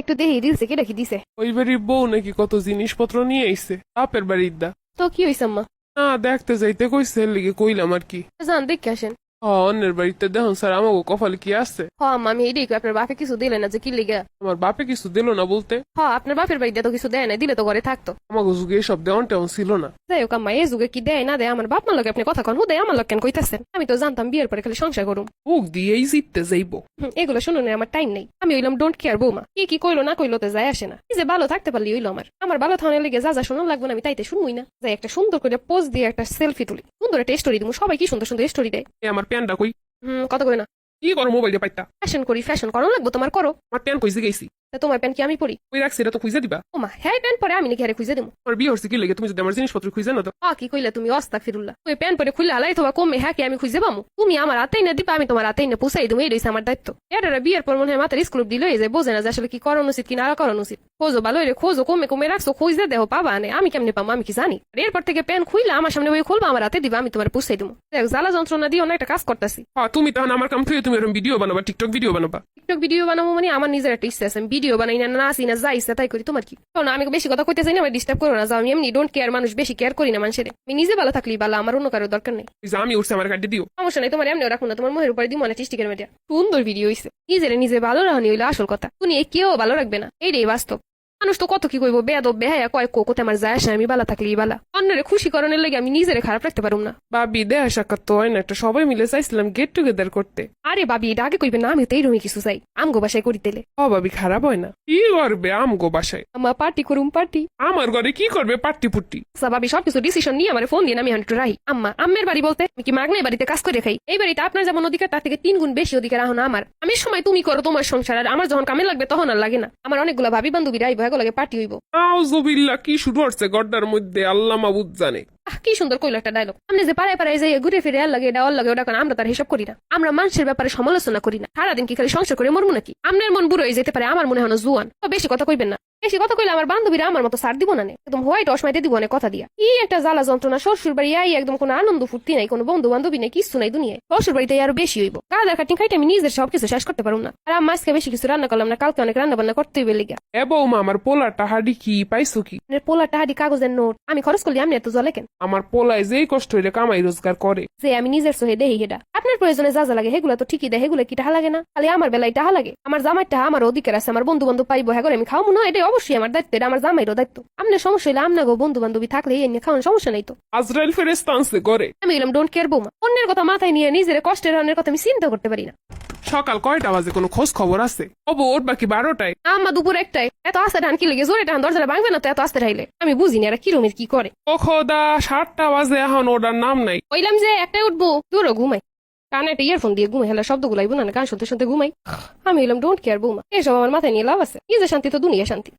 একটু দেখি দিছে কে দেখি দিছে। ওই বাড়ির বউ নাকি কত জিনিসপত্র নিয়ে আইছে বাপের বাড়ির দা। তো কি হইছে আম্মা? না দেখতে যাইতে কইছে এর লিগে কইলাম আর কি। যান দেখে আসেন। অন্যের বাড়িতে দেখুন স্যার আমাকে কপালে কি আছে। হ আম্মা আমি এটাই কই, আপনার বাপে কিছু দিলে না যে কি লিগা? আমার বাপে কিছু দিল না বলতে হ আপনার বাপের বাড়িতে তো কিছু দেয় না, দিলে তো ঘরে থাকতো। আমাকে যুগে এসব দেওয়ান টেওয়ান ছিল না। যাই হোক আম্মা, এই যুগে কি দেয় না দেয় আমার বাপ মা লোকে আপনি কথা কন, হুদাই আমার লোক কেন কইতাছেন? আমি তো জানতাম বিয়ের পরে খালি সংসার করুম। মুখ দিয়েই জিততে যাইব। এগুলো শুনুন আমার টাইম নেই। আমি হইলাম ডোন্ট কেয়ার বৌমা, কি কইলো না কইলো তো যায় আসে না। কি যে ভালো থাকতে পারলি হইলো আমার ভালো থাকার লেগে যা শুনুন লাগবে না আমি তাইতে শুনবই না। যাই একটা সুন্দর করে পোজ দিয়ে একটা সেলফি তুলি, সুন্দর একটা স্টোরি দিব। সবাই কি সুন্দর সুন্দর স্টোরি দেয়। আমার প্যান্টটা কই? কত কই না। কি করো মোবাইল দিয়ে পাইতা? ফ্যাশন করি, ফ্যাশন করো লাগবো তোমার করো। আমার প্যান্ট কইছে গেছি। তা তোমার প্যান্ট কি আমি পরি? ওই রাখছি এটা তো খুঁজে দিবা। ওমা হ্যাঁ প্যান্ট পরে আমি নাকি হারে খুঁজে দেবো? আমার বিয়ে হচ্ছে কি লেগে তুমি যদি আমার জিনিসপত্র খুঁজে না তো। কি কইলে তুমি? অস্তা ফিরুল্লাহ, ওই প্যান্ট পরে খুলে হালাই তোমার কমে হ্যাঁ কি আমি খুঁজে পাবো? তুমি আমার হাতেই না দিবা, আমি তোমার হাতেই না পুষাই দেবো, এই রয়েছে আমার দায়িত্ব। এরা বিয়ের পর মনে হয় মাথার স্কুল দিল এই যে বোঝে না যে আসলে কি করানো উচিত কি না করানো উচিত। খোঁজো ভালো রে, খোঁজো কমে কমে রাখছো, খুঁজে দেহ পাবা আনে, আমি কেমনে পাবো আমি কি জানি? আর এরপর থেকে প্যান্ট খুইলে আমার সামনে ওই খুলবা, আমার হাতে দিবা, আমি তোমার পুষাই দেবো। দেখ জ্বালা যন্ত্রণা দিও না, একটা কাজ করতেছি। তুমি তখন আমার কাম থেকে তুমি এরকম ভিডিও বানাবা, টিকটক ভিডিও বানাবা। টিকটক ভিডিও বানাবো মানে আমার নিজের একটা ইচ্ছা আছে, ভিডিও বানাই না নাচি না যাই ইচ্ছা তাই করি। তোমার কি? না আমি বেশি কথা কইতে চাই না, আমি ডিস্টার্ব করো না। যাও, আমি এমনি ডোন্ট কেয়ার মানুষ, বেশি কেয়ার করি না মানুষের। আমি নিজে ভালো থাকলেই ভালো, আমার অন্য কারোর দরকার নেই। আমি উঠছে আমার কাটে দিও। সমস্যা নেই, তোমার এমনিও রাখো না, তোমার মুখের উপরে দিই মনে টিস্টিকের মিডিয়া। সুন্দর ভিডিও হইছে। নিজের নিজে ভালো রাখনি হইলে আসল কথা। তুমি কেউ ভালো রাখবে না, এইটাই বাস্তব। মানুষ তো কত কি কইবো, বেয়াদব বেহায়া কয় কোকোতে আমার যায় আসে, আমি বালা থাকলেই বালা। অন্যরে খুশি করণের লাগে আমি নিজেরে খারাপ রাখতে পারুম না। ভাবি দেখা সাক্ষাৎ তো হয় না, একটা সবাই মিলে চাইছিলাম গেট টুগেদার করতে। আরে ভাবি এটা আগে কইবে না, আমি তো এইরকমই কিছু চাই। আমগো বাসায় করি তেলে। ভাবি খারাপ হয় না? কি করবে আমগো বাসায়? আমার পার্টি করুম পার্টি। আমার ঘরে কি করবে পাট্টি পুট্টি? ভাবি সবকিছু ডিসিশন নিয়ে আমার ফোন দিয়ে আমি একটু রাহি। আম্মের বাড়ি বলতে আমি কি মাগনাই বাড়িতে কাজ করে খাই? এই বাড়িতে আপনার যেমন অধিকার তার থেকে 3 গুণ বেশি অধিকার এখন আমার। আমি সময় তুমি করো তোমার সংসার, আর আমার যখন কামে লাগবে তখন আর লাগে না। আমার অনেকগুলো ভাবি বান্ধবীরা আইব, এগুলো লাগে পার্টি হইব। আউযুবিল্লাহ, কি শুরু হচ্ছে গড্ডার মধ্যে, আল্লাহ মাবুদ জানে। কি সুন্দর কইলো একটা ডায়লগ। আপনি যে পাড়ায় পাড়ায় যাই ঘুরে ফিরে আর লাগে এটা ওর লাগে ওটা, কারণ আমরা তার হিসাব করি না। আমরা মানুষের ব্যাপারে সমালোচনা করি না। সারাদিন কি খালি সংসার করে মরমু নাকি? আপনার মন বুড়ো হয়ে যেতে পারে, আমার মনে হয় জুয়ান। তো বেশি কথা কইবেন না। বেশি কথা কইলে আমার বান্ধবীরা আমার মতো সার দিব না, একদম হোয়াইট অসমাইতে দিব অনেক কথা দিয়া। কি একটা জ্বালা যন্ত্রণা, শ্বশুর বাড়ি আই একদম কোনো আনন্দ ফুর্তি নাই, কোনো বন্ধু বান্ধবী নেই, কিছু নাই দুনিয়ায়। শ্বশুর বাড়িতে আরো বেশি হইব। গাদার কাটিং খাইতে আমি নিজের সবকিছু শেষ করতে পারবো না। আর আমি আজকে বেশি কিছু রান্না করলাম না, কালকে অনেক রান্না বান্না করতে হইবে লেগে। এ বৌমা, আমার পোলাটা হাডি কি পাইছো কি? পোলা টাহাডি কাগজের নোট আমি খরচ করলি, আমি এত জলে কেন? আমার পোলায় যেই কষ্ট হইলে কামাই রোজগার করে, যে আমি নিজের সহে দেহি হেডা। আপনার প্রয়োজনে যা যা লাগে সেগুলো তো ঠিকই দেয়, সেগুলো কি টাহা লাগে না? খালি আমার বেলায় টাহা লাগে? আমার জামাই টাহা আমার অধিকার আছে, আমার বন্ধু বান্ধব পাইবো, হ্যাঁ আমি খাওয়াবো না, এটাই অবশ্যই আমার দায়িত্ব, এটা আমার জামাইরও দায়িত্ব। আপনার সমস্যা হইলে আপনার বন্ধু বান্ধবী থাকলে এই নিয়ে খাওয়ানোর সমস্যা নেই তো। আজরাইল ফেরেশতা আনছে করে। আমি এলাম ডোন্ট কেয়ার বৌমা, অন্যের কথা মাথায় নিয়ে নিজের কষ্টের রানের কথা আমি চিন্তা করতে পারি না। সকাল কয়টা বাজে কোনো খোঁজ খবর আছে? ওর বাকি 12টায়। আম্মা দুপুর 1টায়। এত আস্তে ধান কি লেগে জোরে টান দরজাটা ভাঙবে না তো এত আস্তে ঠাইলে? আমি বুঝিনি এরা কিরমের কি করে। ও খোদা, 7টা বাজে এখন ওটার নাম নাই। কইলাম যে 1টায় উঠবো, দূরও ঘুমাই। কানে একটা ইয়ারফোন দিয়ে ঘুমাই, হেলা শব্দ গুলাইবো না, গান শুনতে শুনতে ঘুমাই। আমি এলাম ডোন্ট কেয়ার বৌমা, এসব আমার মাথায় নিয়ে লাভ আছে? কি যে শান্তি, তো দুনিয়া শান্তি।